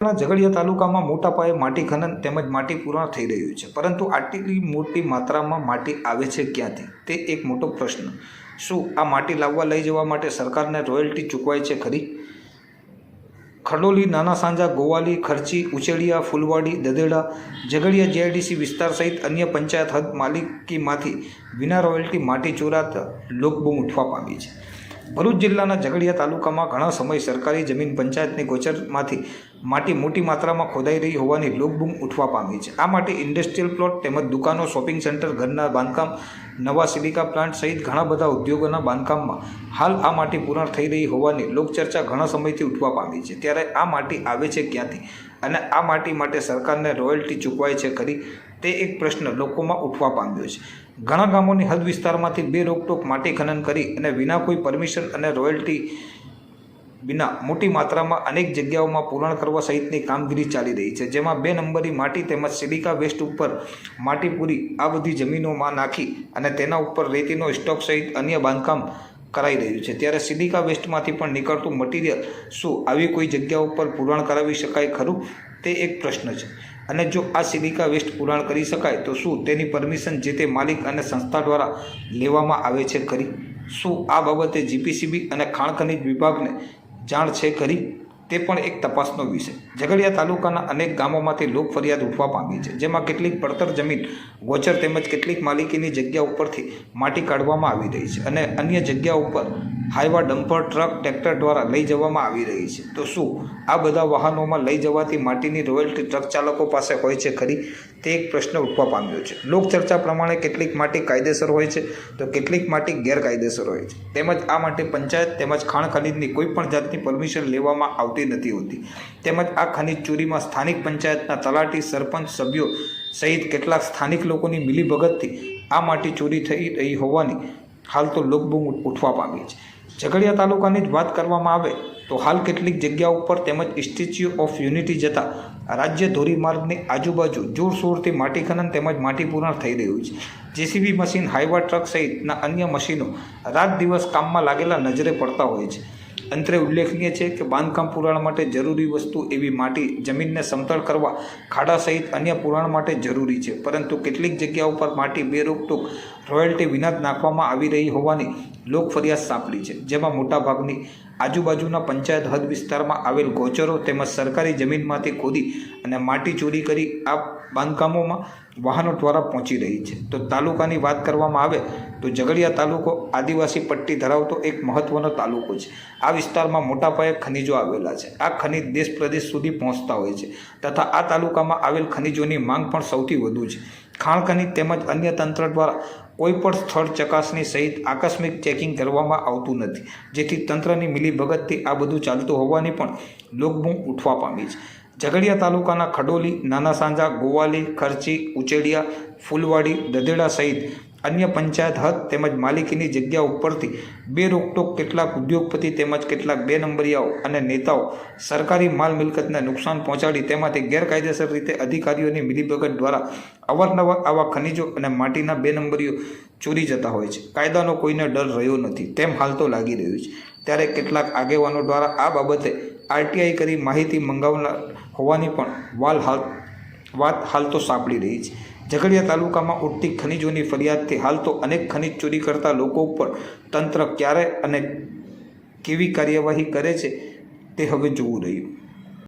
ઝઘડિયા તાલુકામાં મોટા પાયે માટી ખનન તેમજ માટી પુરાણ થઈ રહ્યું છે, પરંતુ આટલી મોટી માત્રામાં માટી આવે છે ક્યાંથી તે એક મોટો પ્રશ્ન। શું આ માટી લાવવા લઈ જવા માટે સરકારને રોયલ્ટી ચૂકવાય છે ખરી? ખડોલી, નાના સાંજા, ગોવાલી, ખર્ચી, ઉચેડિયા, ફૂલવાડી, દદેડા, ઝઘડિયા જીઆઈડીસી વિસ્તાર સહિત અન્ય પંચાયત હદ માલિકીમાંથી વિના રોયલ્ટી માટી ચોરાતા લોકબૂમ ઉઠવા પામી છે। ભરૂચ જિલ્લાના ઝઘડિયા તાલુકામાં ઘણા સમય સરકારી જમીન પંચાયતની ગોચરમાંથી માટી મોટી માત્રામાં ખોદાઈ રહી હોવાની લોકબૂમ ઉઠવા પામી છે। આ માટી ઇન્ડસ્ટ્રીયલ પ્લોટ તેમજ દુકાનો, શોપિંગ સેન્ટર, ઘરના બાંધકામ, નવા સિલિકા પ્લાન્ટ સહિત ઘણા બધા ઉદ્યોગોના બાંધકામમાં હાલ આ માટી પૂરણ થઈ રહી હોવાની લોકચર્ચા ઘણા સમયથી ઉઠવા પામી છે। ત્યારે આ માટી આવે છે ક્યાંથી અને આ માટી માટે સરકારને રોયલ્ટી ચૂકવાય છે ખરી તે એક પ્રશ્ન લોકોમાં ઉઠવા પામ્યો છે। ઘણા ગામોની હદ વિસ્તારમાંથી બે રોકટોક માટી ખનન કરી અને વિના કોઈ પરમિશન અને રોયલ્ટી વિના મોટી માત્રામાં અનેક જગ્યાઓમાં પૂરણ કરવા સહિતની કામગીરી ચાલી રહી છે, જેમાં 2 નંબરી માટી તેમજ સિલિકા વેસ્ટ ઉપર માટી પૂરી આ બધી જમીનોમાં નાખી અને તેના ઉપર રેતીનો સ્ટોક સહિત અન્ય બાંધકામ કરાઈ રહ્યું છે। ત્યારે સિલિકા વેસ્ટમાંથી પણ નીકળતું મટીરિયલ શું આવી કોઈ જગ્યા ઉપર પૂરણ કરાવી શકાય ખરું તે એક પ્રશ્ન છે। અને જો આ સિલિકા વેસ્ટ પૂરણ કરી શકાય તો શું તેની પરમિશન જે તે માલિક અને સંસ્થા દ્વારા લેવામાં આવે છે ખરી? શું આ બાબતે જીપીસીબી અને ખાણ ખનિજ વિભાગને જાણ છે ખરી તે પણ એક તપાસનો વિષય। ઝઘડિયા તાલુકાના અનેક ગામોમાંથી લોક ફરિયાદ ઉઠવા પામી છે, જેમાં કેટલીક પડતર જમીન ગોચર તેમજ કેટલીક માલિકીની જગ્યા ઉપરથી માટી કાઢવામાં આવી રહી છે અને અન્ય જગ્યા ઉપર હાઈવા, ડમ્પર, ટ્રક, ટ્રેક્ટર દ્વારા લઈ જવામાં આવી રહી છે। તો શું આ બધા વાહનોમાં લઈ જવાતી માટીની રોયલ્ટી ટ્રક ચાલકો પાસે હોય છે ખરી તે એક પ્રશ્ન ઉઠવા પામ્યો છે। લોકચર્ચા પ્રમાણે કેટલીક માટી કાયદેસર હોય છે તો કેટલીક માટી ગેરકાયદેસર હોય છે, તેમજ આ માટે પંચાયત તેમજ ખાણ ખનીજની કોઈ પણ જાતની પરમિશન લેવામાં આવતી નથી હોતી। તેમજ આ ખનીજ ચોરીમાં સ્થાનિક પંચાયતના તલાટી, સરપંચ, સભ્યો સહિત કેટલાક સ્થાનિક લોકોની મિલીભગતથી આ માટી ચોરી થઈ રહી હોવાની હાલ તો લોકબૂમ ઉઠવા પામી છે। ઝઘડિયા તાલુકાની જ વાત કરવામાં આવે તો હાલ કેટલીક જગ્યાઓ ઉપર તેમજ સ્ટેચ્યુ ઓફ યુનિટી જતા રાજ્ય ધોરીમાર્ગની આજુબાજુ જોરશોરથી માટી ખનન તેમજ માટી પૂરણ થઈ રહ્યું છે। જેસીબી મશીન, હાઈવા, ટ્રક સહિતના અન્ય મશીનો રાત દિવસ કામમાં લાગેલા નજરે પડતા હોય છે। અંતરે ઉલ્લેખનીય છે કે બાંધકામ પુરાણ માટે જરૂરી વસ્તુ એવી માટી જમીનને સમતળ કરવા, ખાડા સહિત અન્ય પુરાણ માટે જરૂરી છે, પરંતુ કેટલીક જગ્યાઓ પર માટી બેરોકટોક રોયલ્ટી વિના જ નાખવામાં આવી રહી હોવાની લોક ફરિયાદ સાંપડી છે, જેમાં મોટાભાગની આજુબાજુના પંચાયત હદ વિસ્તારમાં આવેલ ગોચરો તેમજ સરકારી જમીનમાંથી ખોદી અને માટી ચોરી કરી આ બાંધકામોમાં વાહનો દ્વારા પહોંચી રહી છે। તો તાલુકાની વાત કરવામાં આવે તો ઝઘડિયા તાલુકો આદિવાસી પટ્ટી ધરાવતો એક મહત્વનો તાલુકો છે। આ વિસ્તારમાં મોટા પાયે ખનિજો આવેલા છે। આ ખનિજ દેશ પ્રદેશ સુધી પહોંચતા હોય છે તથા આ તાલુકામાં આવેલ ખનિજોની માંગ પણ સૌથી વધુ છે। ખાણ ખનિજ તેમજ અન્ય તંત્ર દ્વારા કોઈ પણ સ્થળ ચકાસણી સહિત આકસ્મિક ચેકિંગ કરવામાં આવતું નથી, જેથી તંત્રની મિલીભગતથી આ બધું ચાલતું હોવાની પણ લોકબૂમ ઉઠવા પામી છે। ઝઘડિયા તાલુકાના ખડોલી, નાના સાંજા, ગોવાલી, ખર્ચી, ઉચેડિયા, ફૂલવાડી, દદેડા સહિત અન્ય પંચાયત હદ તેમજ માલિકીની જગ્યા ઉપરથી બે રોકટોક કેટલાક ઉદ્યોગપતિ તેમજ કેટલાક 2 નંબરિયાઓ અને નેતાઓ સરકારી માલ મિલકતને નુકસાન પહોંચાડી તેમાંથી ગેરકાયદેસર રીતે અધિકારીઓની મિલીભગત દ્વારા અવારનવાર આવા ખનિજો અને માટીના 2 નંબરીઓ ચોરી જતા હોય છે। કાયદાનો કોઈને ડર રહ્યો નથી તેમ હાલ તો લાગી રહ્યું છે। ત્યારે કેટલાક આગેવાનો દ્વારા આ બાબતે આરટીઆઈ કરી માહિતી મંગાવનાર હોવાની પણ વાત હાલ તો સાંપડી રહી છે। ઝઘડિયા તાલુકામાં ઉઠતી ખનિજોની ફરિયાદથી હાલ તો અનેક ખનિજ ચોરી કરતા લોકો ઉપર તંત્ર ક્યારે અને કેવી કાર્યવાહી કરે છે તે હવે જોવું રહ્યું।